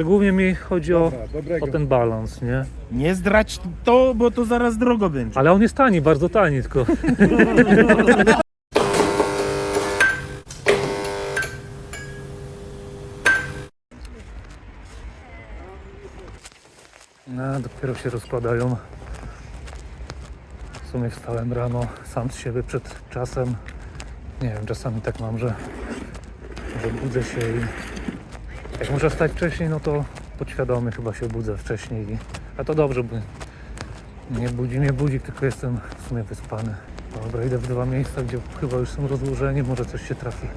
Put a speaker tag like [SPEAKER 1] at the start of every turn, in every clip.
[SPEAKER 1] Głównie mi chodzi
[SPEAKER 2] Dobrego.
[SPEAKER 1] o ten balans, nie?
[SPEAKER 3] Nie zdrać to, bo to zaraz drogo będzie.
[SPEAKER 1] Ale on jest tani, bardzo tani, tylko... No, dopiero się rozkładają. W sumie wstałem rano sam z siebie przed czasem. Nie wiem, czasami tak mam, że budzę się i jak muszę wstać wcześniej, no to podświadomie chyba się budzę wcześniej. A to dobrze, bo nie budzi mnie budzik, tylko jestem w sumie wyspany. Dobra, idę w dwa miejsca, gdzie chyba już są rozłożeni, może coś się trafi.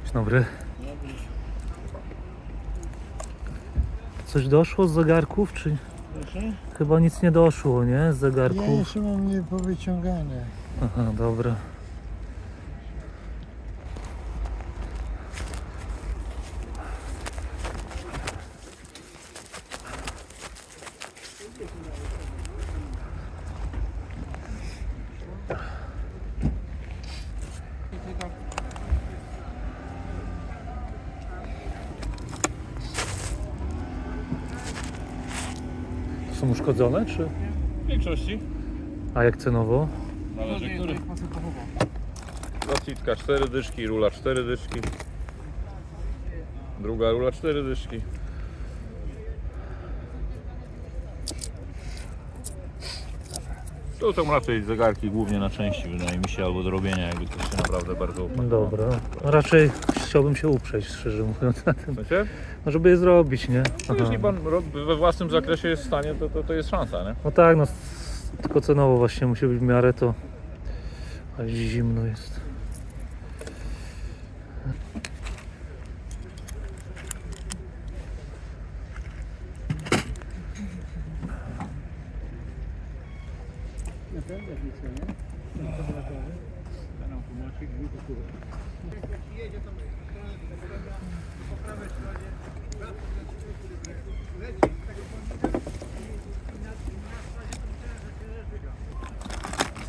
[SPEAKER 1] Dzień dobry. Coś doszło z zegarków, czy...
[SPEAKER 2] Proszę?
[SPEAKER 1] Chyba nic nie doszło, nie? Z
[SPEAKER 2] Ja
[SPEAKER 1] zegarków.
[SPEAKER 2] jeszcze mam niepowyciągane.
[SPEAKER 1] Aha, dobra. To są uszkodzone, czy?
[SPEAKER 4] W większości.
[SPEAKER 1] A jak cenowo?
[SPEAKER 4] Zależy który. Plastitka 4 dyszki, rula 4 dyszki. Druga rula 4 dyszki. To są raczej zegarki głównie na części, wydaje mi się, albo do robienia, jakby ktoś się naprawdę bardzo opłacało.
[SPEAKER 1] Dobra. Raczej chciałbym się uprzeć, szczerze mówiąc, na tym.
[SPEAKER 4] W sensie?
[SPEAKER 1] No, żeby je zrobić, nie?
[SPEAKER 4] No, jeśli pan we własnym zakresie jest w stanie, to jest szansa, nie?
[SPEAKER 1] No tak, no tylko cenowo właśnie musi być w miarę to. A zimno jest.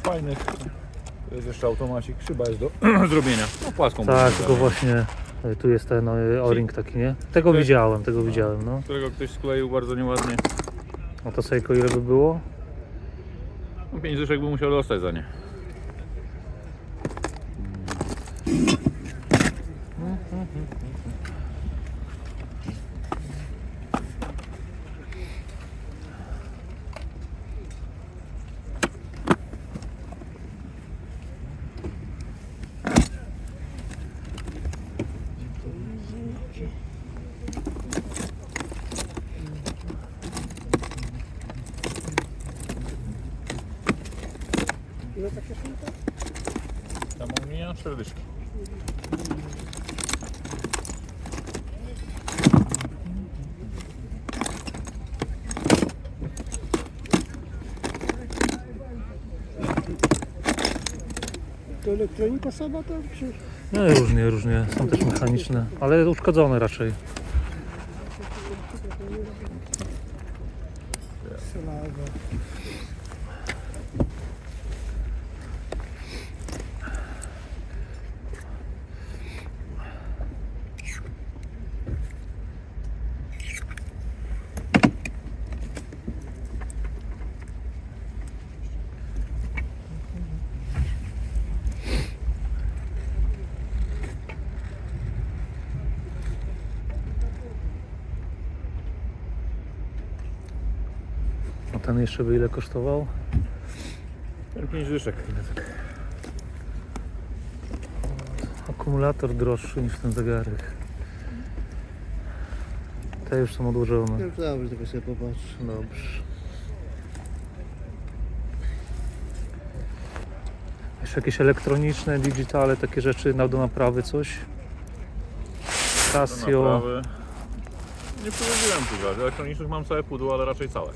[SPEAKER 4] Fajnych. To jest jeszcze automacik, szyba jest do zrobienia. No płaską.
[SPEAKER 1] Tak,
[SPEAKER 4] będzie
[SPEAKER 1] tylko
[SPEAKER 4] dalej.
[SPEAKER 1] właśnie tu jest ten o-ring taki, nie? Tego widziałem, no.
[SPEAKER 4] Którego ktoś skleił bardzo nieładnie.
[SPEAKER 1] A to Seiko ile by było?
[SPEAKER 4] No 5 dyszek by musiał dostać za nie. Tam omija 4 dyszki.
[SPEAKER 2] To elektronika sama tam czy?
[SPEAKER 1] No różnie. Są też mechaniczne, ale uszkodzone raczej.
[SPEAKER 2] Sylawę.
[SPEAKER 1] A ten jeszcze by ile kosztował?
[SPEAKER 4] 5 dyszek.
[SPEAKER 1] Akumulator droższy niż ten zegarek. Te już są odłożone.
[SPEAKER 2] Dobrze, tylko sobie popatrz.
[SPEAKER 1] Dobrze. Jeszcze jakieś elektroniczne, digitale, takie rzeczy do naprawy, coś? Casio.
[SPEAKER 4] Naprawy. Nie powiedziałem tu grać. Elektronicznych mam całe pudło, ale raczej całe.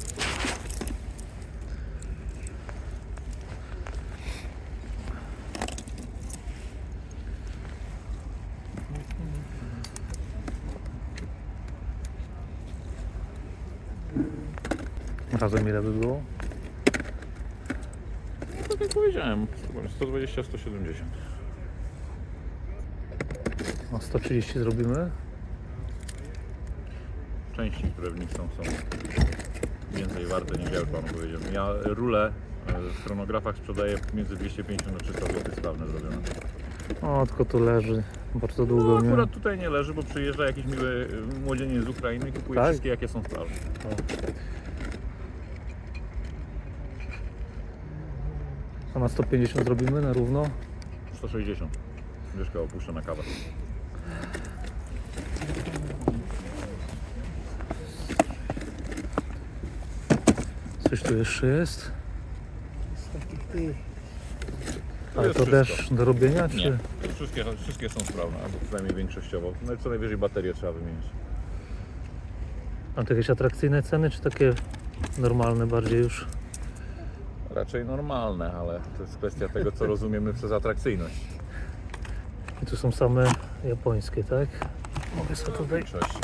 [SPEAKER 1] Razem ile by było?
[SPEAKER 4] Tak jak powiedziałem, 120-170.
[SPEAKER 1] No 130 zrobimy.
[SPEAKER 4] Części, które w nich są więcej warte niż ja już panu powiedziałem. Ja rulę w chronografach sprzedaję między 250 a 300 zł sprawne zrobione.
[SPEAKER 1] O, tylko tu leży bardzo
[SPEAKER 4] No
[SPEAKER 1] długo, nie?
[SPEAKER 4] akurat tutaj nie leży, bo przyjeżdża jakiś miły młodzieniec z Ukrainy i kupuje
[SPEAKER 1] Tak?
[SPEAKER 4] wszystkie jakie są sprawne.
[SPEAKER 1] A na 150 zrobimy na równo?
[SPEAKER 4] 160. Mieszka opuszczę na kawę.
[SPEAKER 1] Coś tu jeszcze jest?
[SPEAKER 2] Z takich tych.
[SPEAKER 4] To
[SPEAKER 1] Ale
[SPEAKER 4] jest
[SPEAKER 1] to
[SPEAKER 4] wszystko.
[SPEAKER 1] też do robienia, czy?
[SPEAKER 4] Nie, to wszystkie są sprawne, albo przynajmniej większościowo. No i co najwyżej baterię trzeba wymienić.
[SPEAKER 1] A to jakieś atrakcyjne ceny, czy takie normalne bardziej już?
[SPEAKER 4] Raczej normalne, ale to jest kwestia tego, co rozumiemy przez atrakcyjność.
[SPEAKER 1] I tu są same japońskie, tak? Mogę sobie tutaj...
[SPEAKER 4] Większość.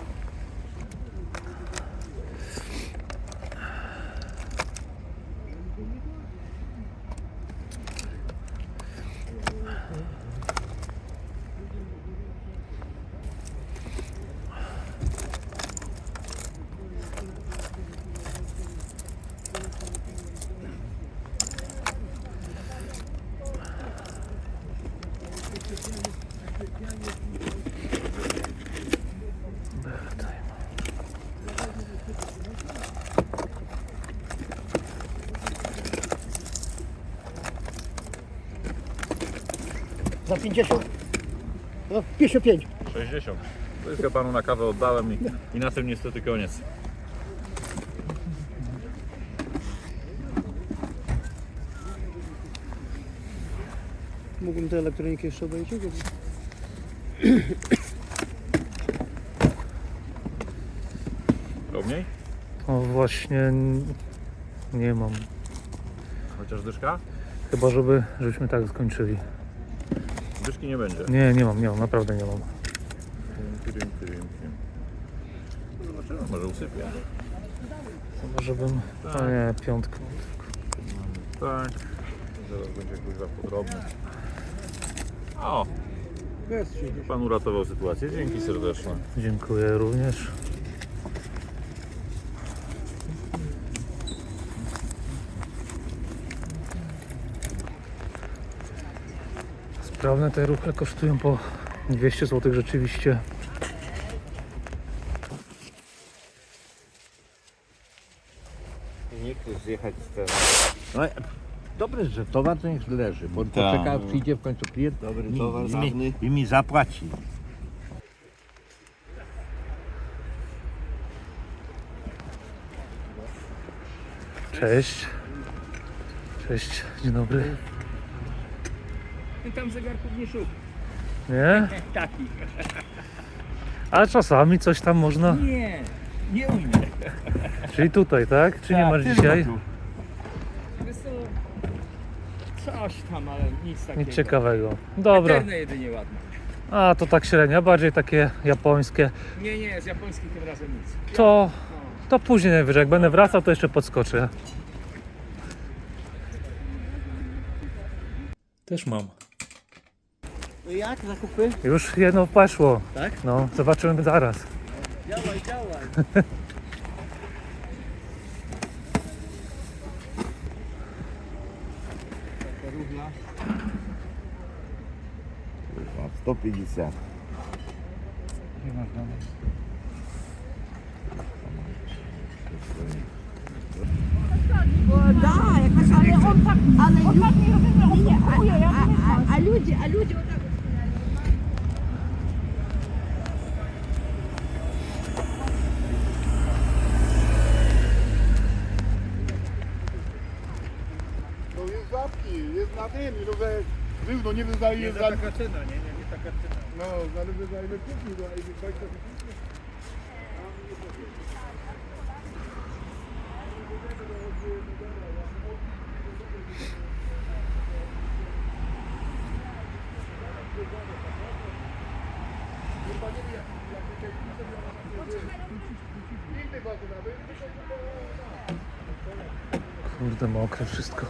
[SPEAKER 2] Za 50? No, 55.
[SPEAKER 4] 60. Wszystko panu na kawę oddałem i na tym niestety koniec.
[SPEAKER 2] Mógłbym tę elektronikę jeszcze obejrzeć?
[SPEAKER 4] Równiej?
[SPEAKER 1] O właśnie... Nie mam.
[SPEAKER 4] Chociaż dyszka?
[SPEAKER 1] Chyba, żebyśmy tak skończyli.
[SPEAKER 4] Dyszki nie będzie.
[SPEAKER 1] Nie mam, naprawdę nie mam.
[SPEAKER 4] Zobaczymy, może usypię.
[SPEAKER 1] Chyba, żebym... A nie, piątkę.
[SPEAKER 4] Tak. Zaraz będzie jakoś podrobny. O,
[SPEAKER 2] Jest 60.
[SPEAKER 4] pan uratował sytuację. Dzięki serdeczne.
[SPEAKER 1] Dziękuję również. Sprawne te ruchy kosztują po 200 zł rzeczywiście.
[SPEAKER 5] Nie chcesz zjechać z tego. No, dobre, że towar to niech leży, bo poczeka, przyjdzie w końcu klient
[SPEAKER 6] Dobry towar,
[SPEAKER 5] i
[SPEAKER 6] dawny.
[SPEAKER 5] i mi zapłaci.
[SPEAKER 1] Cześć. Cześć, dzień dobry.
[SPEAKER 6] Tam zegarków nie szukam.
[SPEAKER 1] Nie?
[SPEAKER 6] Takich.
[SPEAKER 1] Ale czasami coś tam można.
[SPEAKER 6] Nie umiem.
[SPEAKER 1] Czyli tutaj, tak? Czy nie masz dzisiaj?
[SPEAKER 6] Wiesz co, coś tam, ale nic takiego.
[SPEAKER 1] Nic ciekawego. Dobra.
[SPEAKER 6] Eterne jedynie ładne.
[SPEAKER 1] A to tak średnio, bardziej takie japońskie.
[SPEAKER 6] Nie, z japońskich tym razem nic.
[SPEAKER 1] To później najwyżej, jak będę wracał, to jeszcze podskoczę.
[SPEAKER 3] Też mam.
[SPEAKER 2] No jak zakupy?
[SPEAKER 1] Już jedno poszło.
[SPEAKER 2] Tak?
[SPEAKER 1] No, zobaczymy zaraz.
[SPEAKER 2] Działaj, działaj.
[SPEAKER 5] 150.
[SPEAKER 7] Да, якось, але он так, а люди отак.
[SPEAKER 8] No jest zapki, jest na tym, no że wyłno nie wyznaje za...
[SPEAKER 4] taka cena, nie taka cena.
[SPEAKER 8] No, zależy za ile kupił, no, a ile bajka kupił.
[SPEAKER 1] Kurde, mokre wszystko.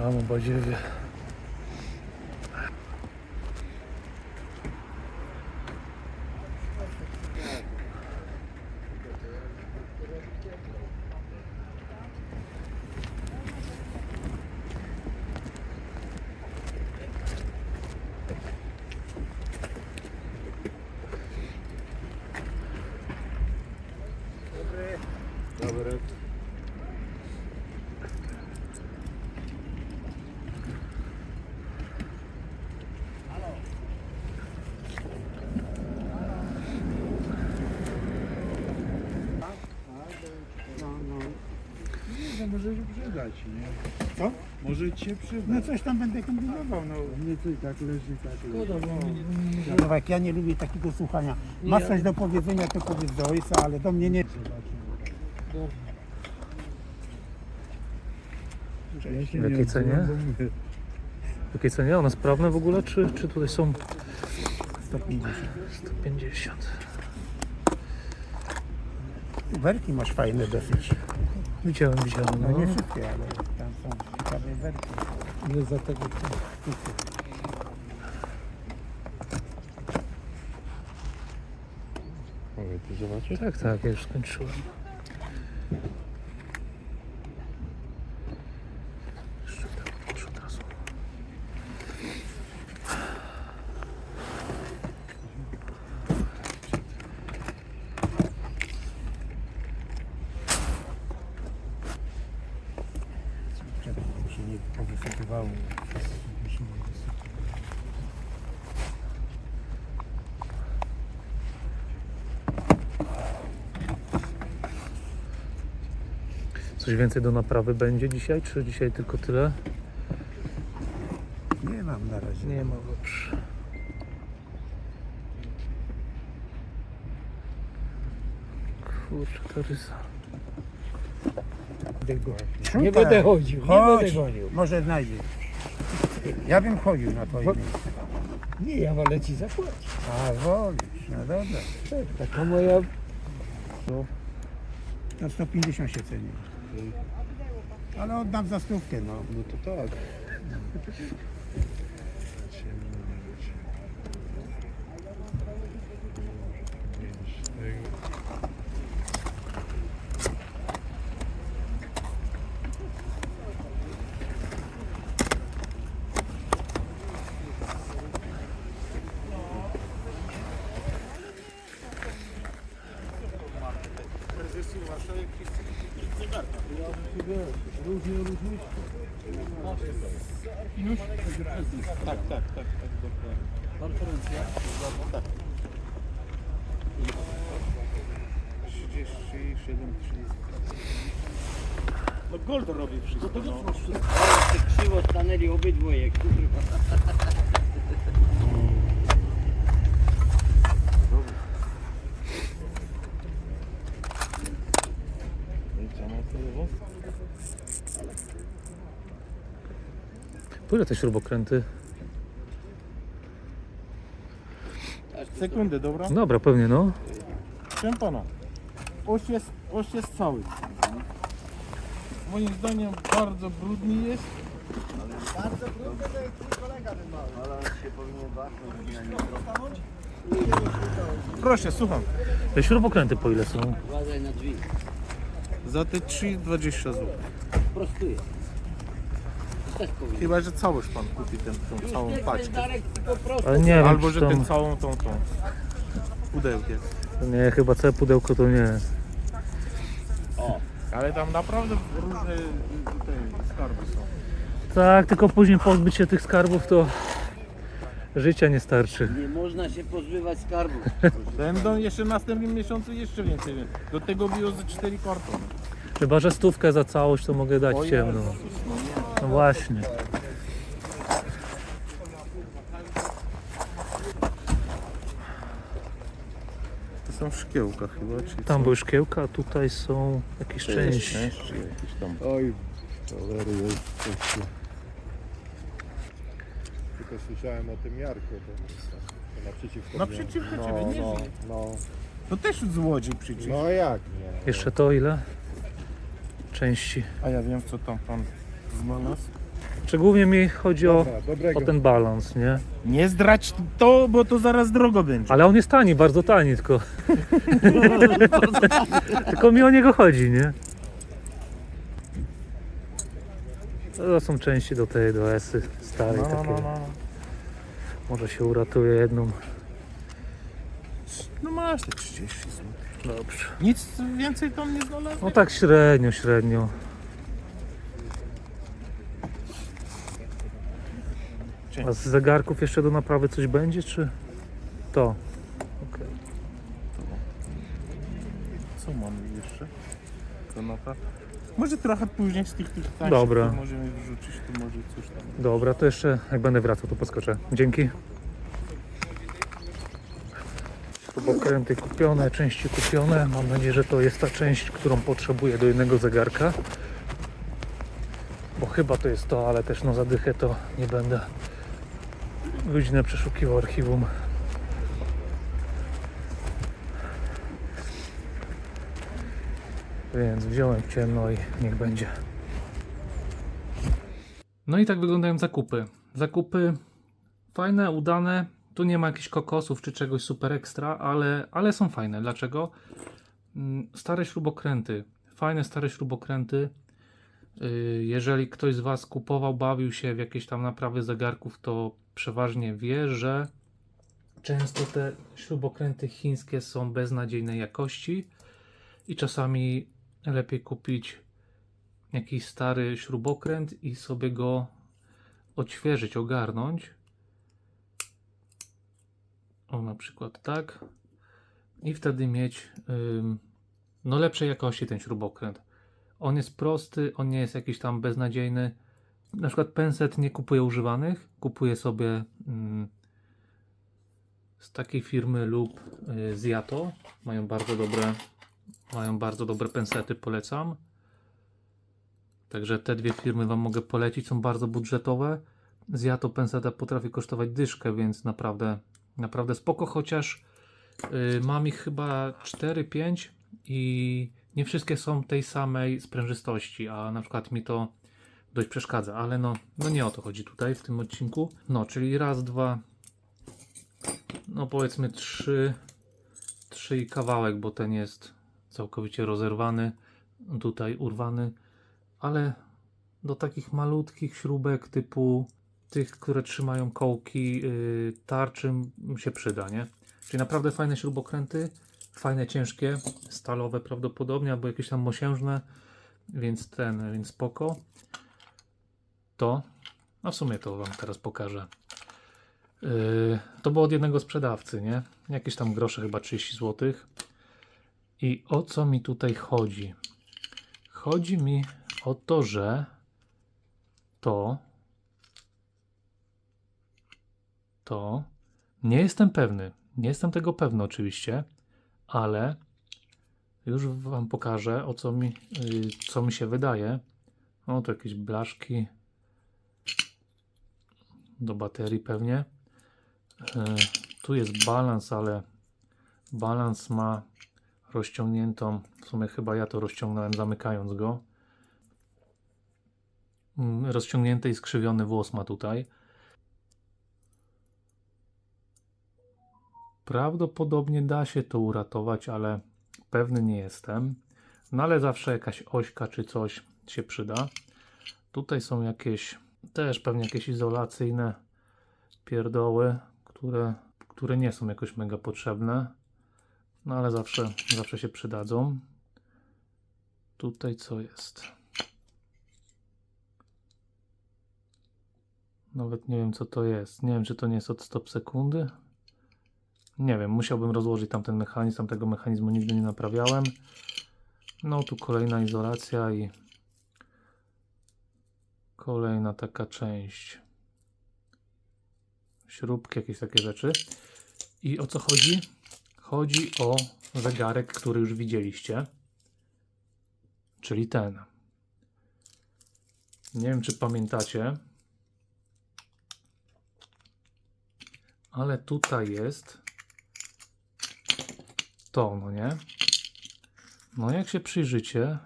[SPEAKER 1] Tam u Badziewie.
[SPEAKER 2] No może się przydać, nie?
[SPEAKER 8] Co?
[SPEAKER 2] Może ci się przydać.
[SPEAKER 8] No coś tam będę kombinował, no.
[SPEAKER 2] Nie to i tak leży, tak leży.
[SPEAKER 8] No, jak ja nie lubię takiego słuchania. Masz coś do powiedzenia, to powiedz do ojca, ale do mnie nie.
[SPEAKER 1] W jakiej cenie? W jakiej cenie? One sprawne w ogóle, czy tutaj są
[SPEAKER 8] 150.
[SPEAKER 1] 150?
[SPEAKER 8] Werki masz fajne dosyć.
[SPEAKER 1] Widziałem,
[SPEAKER 8] No
[SPEAKER 1] no.
[SPEAKER 8] nie wszystkie, ale tam są ciekawe werki.
[SPEAKER 2] Nie za tego
[SPEAKER 5] Mogę tu zobaczyć?
[SPEAKER 1] Tak, tak, ja już skończyłem. Jeszcze tak, proszę od razu.
[SPEAKER 8] Czekaj, żeby się nie powysypywało.
[SPEAKER 1] Coś więcej do naprawy będzie dzisiaj, czy dzisiaj tylko tyle?
[SPEAKER 8] Nie mam na razie.
[SPEAKER 1] Nie ma, dobrze. Kurczę, to rysa.
[SPEAKER 2] Nie będę chodził, nie
[SPEAKER 8] Chodź,
[SPEAKER 2] będę chodził.
[SPEAKER 8] może znajdziesz. Ja bym chodził na twoim miejscu.
[SPEAKER 2] Nie, ja wolę ci zapłacić.
[SPEAKER 8] A wolisz, no dobra.
[SPEAKER 2] Taka moja...
[SPEAKER 8] Na 150 się ceni. Ale oddam za stówkę, no.
[SPEAKER 5] No to tak.
[SPEAKER 3] No Gold robi wszystko. No.
[SPEAKER 6] Krzywo stanęli obydwoje, kurwa.
[SPEAKER 1] Po ile te śrubokręty?
[SPEAKER 3] Sekundę, dobra?
[SPEAKER 1] Dobra, pewnie no.
[SPEAKER 3] Proszę pana, oś jest cały. Moim zdaniem bardzo brudny jest. Proszę, słucham.
[SPEAKER 1] Te śrubokręty po ile są?
[SPEAKER 6] Uważaj na drzwi.
[SPEAKER 3] Za te 3,20 zł.
[SPEAKER 6] Prostuję. Tak powinien.
[SPEAKER 3] Chyba, że całość pan kupi tą całą paczkę.
[SPEAKER 6] Darek, tylko prosto.
[SPEAKER 1] Ale nie wiem,
[SPEAKER 3] Albo,
[SPEAKER 1] czy
[SPEAKER 3] że
[SPEAKER 1] tam...
[SPEAKER 3] ten całą tą pudełkiem.
[SPEAKER 1] Nie, chyba całe pudełko to nie.
[SPEAKER 3] Ale tam naprawdę różne skarby są.
[SPEAKER 1] Tak, tylko później pozbyć się tych skarbów to życia nie starczy.
[SPEAKER 6] Nie można się pozbywać skarbów.
[SPEAKER 3] Będą jeszcze w następnym miesiącu jeszcze więcej. Do tego było ze 4 kartony.
[SPEAKER 1] Chyba, że stówkę za całość to mogę dać ciemno. No właśnie.
[SPEAKER 3] To są szkiełka chyba, czy
[SPEAKER 1] Tam były szkiełka, a tutaj są jakieś części.
[SPEAKER 3] jakieś tam.
[SPEAKER 5] Oj, cholery jest coś.
[SPEAKER 9] Tylko słyszałem o tym Jarku, to naprzeciwko
[SPEAKER 3] Naprzeciwko ciebie, nie żyje.
[SPEAKER 9] no.
[SPEAKER 3] To też z Łodzi przecież.
[SPEAKER 9] No jak nie?
[SPEAKER 1] Jeszcze to ile? Części.
[SPEAKER 3] A ja wiem, co tam pan znalazł.
[SPEAKER 1] Czy głównie mi chodzi o
[SPEAKER 9] Dobrego.
[SPEAKER 1] ten balans, nie?
[SPEAKER 3] Nie zdrać to, bo to zaraz drogo będzie.
[SPEAKER 1] Ale on jest tani, bardzo tani, tylko... tylko mi o niego chodzi, nie? To są części do tej, do Esy starej takiej. Może się uratuje jedną.
[SPEAKER 3] No masz te 30 zł.
[SPEAKER 1] Dobrze.
[SPEAKER 3] Nic więcej tam nie znalazłem.
[SPEAKER 1] No tak średnio, średnio. A z zegarków jeszcze do naprawy coś będzie, czy to? Okej.
[SPEAKER 3] Co mamy jeszcze? Kanapa. Może trochę później z tych tańszych,
[SPEAKER 1] Dobra.
[SPEAKER 3] to możemy wrzucić, to może coś tam.
[SPEAKER 1] Dobra, to jeszcze jak będę wracał, to podskoczę. Dzięki. Śrubokręty kupione, części kupione. Mam nadzieję, że to jest ta część, którą potrzebuję do jednego zegarka. Bo chyba to jest to, ale też no za dychę to nie będę godzinę przeszukiwał archiwum. Więc wziąłem w ciemno i niech będzie. No i tak wyglądają zakupy. Zakupy fajne, udane. Tu nie ma jakichś kokosów czy czegoś super ekstra, ale są fajne. Dlaczego? Stare śrubokręty. Fajne stare śrubokręty. Jeżeli ktoś z Was kupował, bawił się w jakieś tam naprawy zegarków, to przeważnie wie, że często te śrubokręty chińskie są beznadziejnej jakości i czasami lepiej kupić jakiś stary śrubokręt i sobie go odświeżyć, ogarnąć. O, na przykład tak. I wtedy mieć no lepszej jakości ten śrubokręt. On jest prosty, on nie jest jakiś tam beznadziejny. Na przykład penset nie kupuję używanych, kupuję sobie z takiej firmy lub z Yato. Mają bardzo dobre pensety, polecam. Także te dwie firmy Wam mogę polecić, są bardzo budżetowe. Z Yato penseta potrafi kosztować dyszkę, więc naprawdę spoko, chociaż mam ich chyba 4-5 i nie wszystkie są tej samej sprężystości, a na przykład mi to dość przeszkadza, ale no nie o to chodzi tutaj w tym odcinku. No, czyli raz, dwa, no powiedzmy trzy i kawałek, bo ten jest całkowicie rozerwany, tutaj urwany, ale do takich malutkich śrubek typu tych, które trzymają kołki, tarczy się przyda, nie? Czyli naprawdę fajne śrubokręty, fajne, ciężkie, stalowe prawdopodobnie, albo jakieś tam mosiężne, więc spoko. A w sumie to Wam teraz pokażę. To było od jednego sprzedawcy, nie? Jakieś tam grosze, chyba 30 zł. I o co mi tutaj chodzi? Chodzi mi o to, że to nie jestem pewny. Nie jestem tego pewny oczywiście, ale już Wam pokażę, co mi się wydaje. O, tu jakieś blaszki do baterii pewnie. Tu jest balans, ale balans ma rozciągniętą, w sumie chyba ja to rozciągnąłem zamykając go. Rozciągnięty i skrzywiony włos ma tutaj. Prawdopodobnie da się to uratować, ale pewny nie jestem. No ale zawsze jakaś ośka czy coś się przyda. Tutaj są jakieś, też pewnie jakieś izolacyjne pierdoły, które nie są jakoś mega potrzebne. No ale zawsze się przydadzą. Tutaj co jest? Nawet nie wiem co to jest. Nie wiem czy to nie jest od stop sekundy. Nie wiem, musiałbym rozłożyć tamten mechanizm. Tamtego mechanizmu nigdy nie naprawiałem. No tu kolejna izolacja i kolejna taka część. Śrubki, jakieś takie rzeczy. I o co chodzi? Chodzi o zegarek, który już widzieliście. Czyli ten. Nie wiem, czy pamiętacie. Ale tutaj jest to, no nie? No jak się przyjrzycie,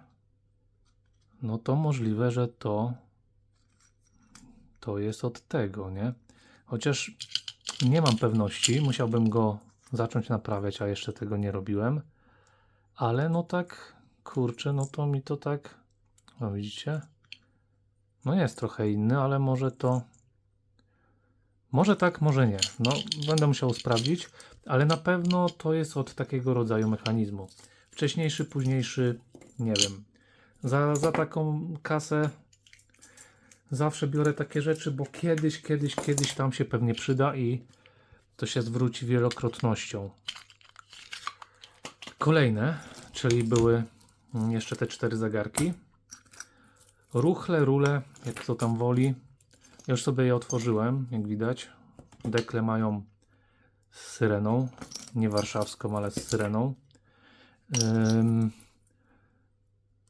[SPEAKER 1] no to możliwe, że to to jest od tego, nie? Chociaż nie mam pewności, musiałbym go zacząć naprawiać, a jeszcze tego nie robiłem. Ale no tak, kurczę, no to mi to tak, no widzicie? No jest trochę inny, ale może to, może tak, może nie. No będę musiał sprawdzić, ale na pewno to jest od takiego rodzaju mechanizmu. Wcześniejszy, późniejszy, nie wiem. Za taką kasę zawsze biorę takie rzeczy, bo kiedyś tam się pewnie przyda i to się zwróci wielokrotnością. Kolejne, czyli były jeszcze te 4 zegarki. Ruchle, rule, jak kto tam woli. Ja już sobie je otworzyłem, jak widać. Dekle mają z syreną. Nie warszawską, ale z syreną.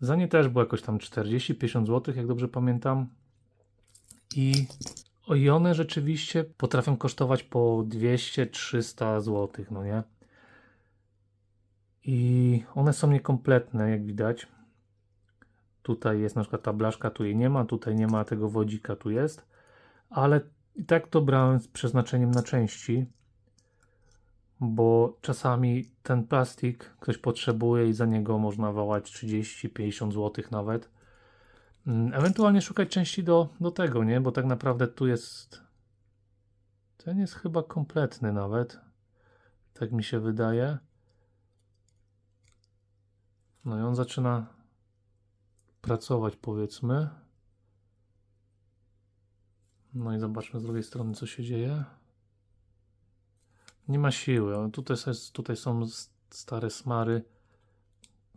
[SPEAKER 1] Za nie też było jakoś tam 40-50 zł, jak dobrze pamiętam. I one rzeczywiście potrafią kosztować po 200-300 zł, no nie? I one są niekompletne, jak widać. Tutaj jest na przykład ta blaszka, tu jej nie ma, tutaj nie ma tego wodzika, tu jest. Ale i tak to brałem z przeznaczeniem na części, bo czasami ten plastik ktoś potrzebuje i za niego można wołać 30-50 zł nawet. Ewentualnie szukać części do tego, nie? Bo tak naprawdę tu jest... Ten jest chyba kompletny nawet. Tak mi się wydaje. No i on zaczyna pracować, powiedzmy. No i zobaczmy z drugiej strony, co się dzieje. Nie ma siły. Tutaj są stare smary.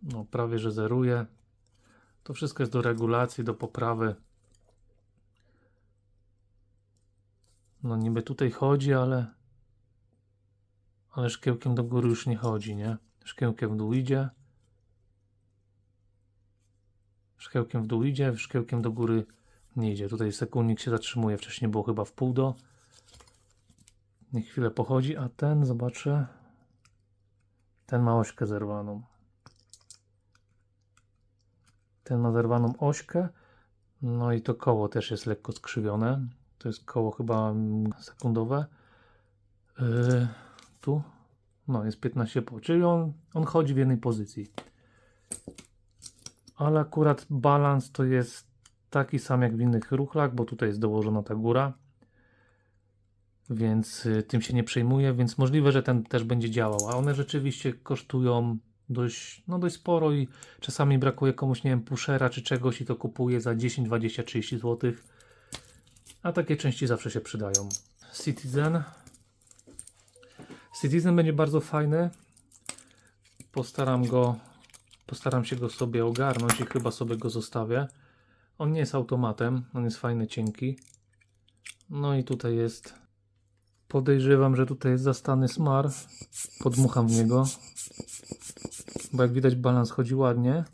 [SPEAKER 1] No prawie, że zeruje. To wszystko jest do regulacji, do poprawy. No niby tutaj chodzi, ale szkiełkiem do góry już nie chodzi, nie? Szkiełkiem w dół idzie. Szkiełkiem w dół idzie, szkiełkiem do góry nie idzie. Tutaj sekundnik się zatrzymuje. Wcześniej było chyba w pół do. Niech chwilę pochodzi, a ten, zobaczę. Ten ma ośkę zerwaną. Ten ma zerwaną ośkę. No i to koło też jest lekko skrzywione. To jest koło chyba sekundowe. Tu. No jest 15 po. Czyli on chodzi w jednej pozycji. Ale akurat balans to jest taki sam jak w innych ruchlach, bo tutaj jest dołożona ta góra. Więc tym się nie przejmuję, więc możliwe, że ten też będzie działał. A one rzeczywiście kosztują dość sporo i czasami brakuje komuś, nie wiem, pushera czy czegoś i to kupuje za 10, 20, 30 zł. A takie części zawsze się przydają. Citizen będzie bardzo fajny. Postaram się go sobie ogarnąć i chyba sobie go zostawię. On nie jest automatem, on jest fajny, cienki. No i tutaj jest... Podejrzewam, że tutaj jest zastany smar. Podmucham w niego. Bo jak widać balans chodzi ładnie.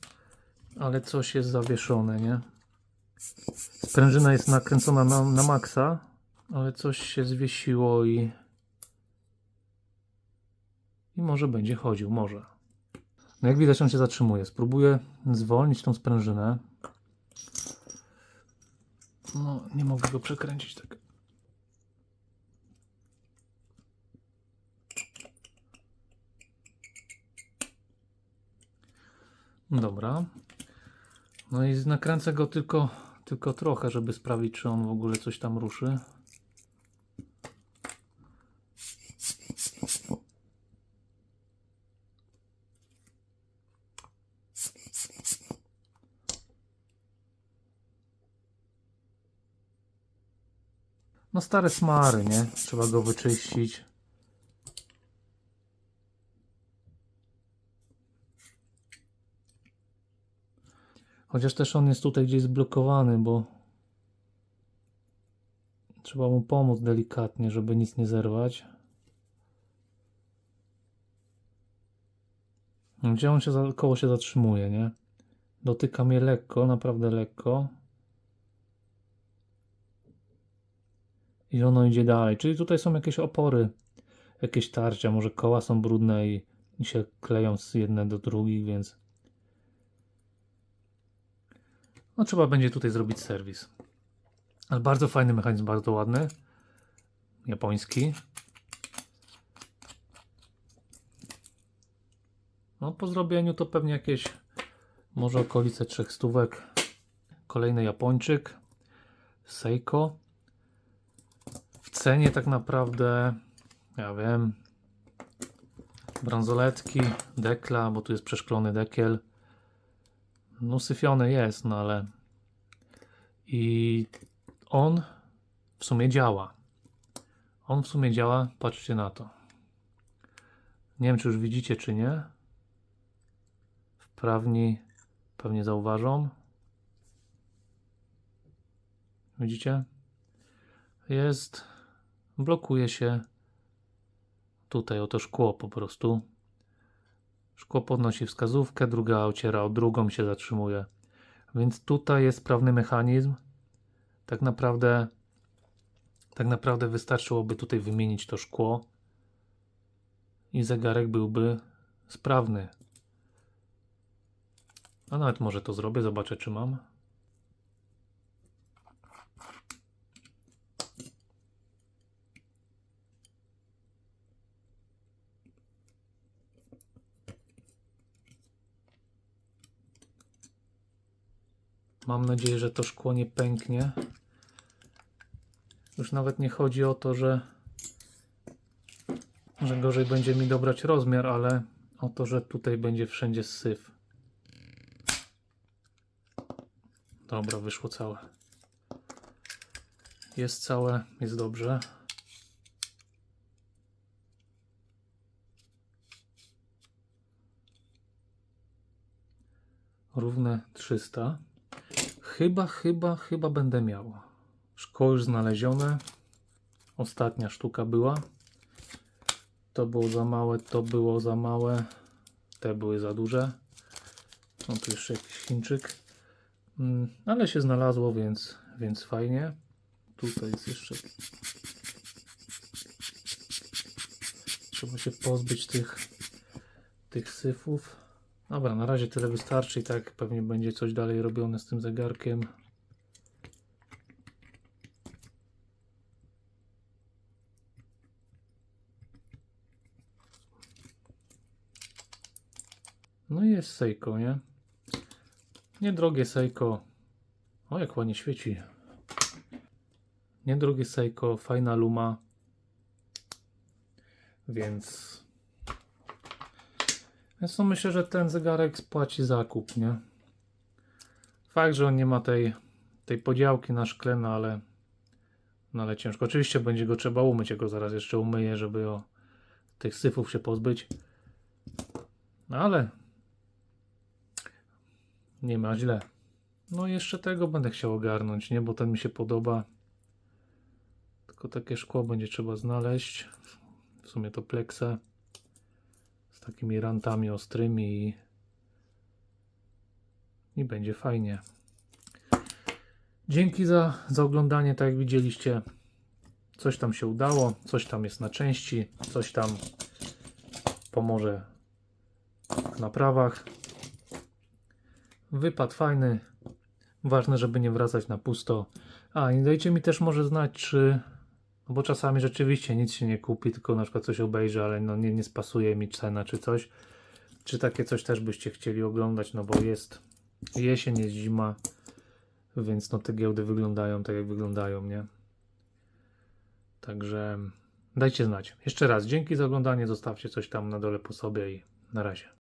[SPEAKER 1] Ale coś jest zawieszone, nie? Sprężyna jest nakręcona na maksa. Ale coś się zwiesiło i może będzie chodził, może. No jak widać on się zatrzymuje. Spróbuję zwolnić tą sprężynę. No nie mogę go przekręcić tak. Dobra. No i nakręcę go tylko trochę, żeby sprawdzić, czy on w ogóle coś tam ruszy. No stare smary, nie? Trzeba go wyczyścić. Chociaż też on jest tutaj gdzieś zblokowany, bo trzeba mu pomóc delikatnie, żeby nic nie zerwać. Gdzie on koło się zatrzymuje, nie? Dotyka mnie lekko, naprawdę lekko. I ono idzie dalej. Czyli tutaj są jakieś opory, jakieś tarcia, może koła są brudne i się kleją z jedne do drugich, więc no trzeba będzie tutaj zrobić serwis. Ale bardzo fajny mechanizm, bardzo ładny. Japoński. No po zrobieniu to pewnie jakieś może okolice 300. Kolejny Japończyk. Seiko. W cenie tak naprawdę, ja wiem, bransoletki, dekla, bo tu jest przeszklony dekiel. No syfiony jest, no ale i on w sumie działa. On w sumie działa, patrzcie na to. Nie wiem, czy już widzicie, czy nie. Wprawni pewnie zauważą. Widzicie? Jest, blokuje się tutaj oto szkło po prostu. Szkło podnosi wskazówkę, druga ociera o drugą, się zatrzymuje. Więc tutaj jest sprawny mechanizm. Tak naprawdę wystarczyłoby tutaj wymienić to szkło i zegarek byłby sprawny. A nawet może to zrobię, zobaczę czy mam. Mam nadzieję, że to szkło nie pęknie. Już nawet nie chodzi o to, że gorzej będzie mi dobrać rozmiar, ale o to, że tutaj będzie wszędzie syf. Dobra, wyszło całe. Jest całe, jest dobrze. Równe 300. Chyba będę miał. Szkło już znalezione. Ostatnia sztuka była. To było za małe, to było za małe. Te były za duże. No tu jeszcze jakiś Chińczyk. Ale się znalazło, więc fajnie. Tutaj jest jeszcze. Trzeba się pozbyć tych syfów. Dobra, na razie tyle wystarczy i tak pewnie będzie coś dalej robione z tym zegarkiem. No i jest Seiko, nie? Niedrogie Seiko. O, jak ładnie świeci. Niedrogie Seiko, fajna luma. Więc no myślę, że ten zegarek spłaci zakup, nie? Fakt, że on nie ma tej podziałki na szkle, no ale ciężko. Oczywiście będzie go trzeba umyć, ja go zaraz jeszcze umyję, żeby tych syfów się pozbyć. No ale nie ma źle. No jeszcze tego będę chciał ogarnąć, nie? Bo ten mi się podoba. Tylko takie szkło będzie trzeba znaleźć. W sumie to pleksę. Z takimi rantami ostrymi i będzie fajnie. Dzięki za oglądanie. Tak jak widzieliście, coś tam się udało, coś tam jest na części, coś tam pomoże w naprawach. Wypad fajny. Ważne, żeby nie wracać na pusto. A i dajcie mi też może znać, czy... No bo czasami rzeczywiście nic się nie kupi, tylko na przykład coś obejrzę, ale no nie spasuje mi cena czy coś. Czy takie coś też byście chcieli oglądać, no bo jest jesień, jest zima, więc no te giełdy wyglądają tak jak wyglądają, nie? Także dajcie znać. Jeszcze raz dzięki za oglądanie, zostawcie coś tam na dole po sobie i na razie.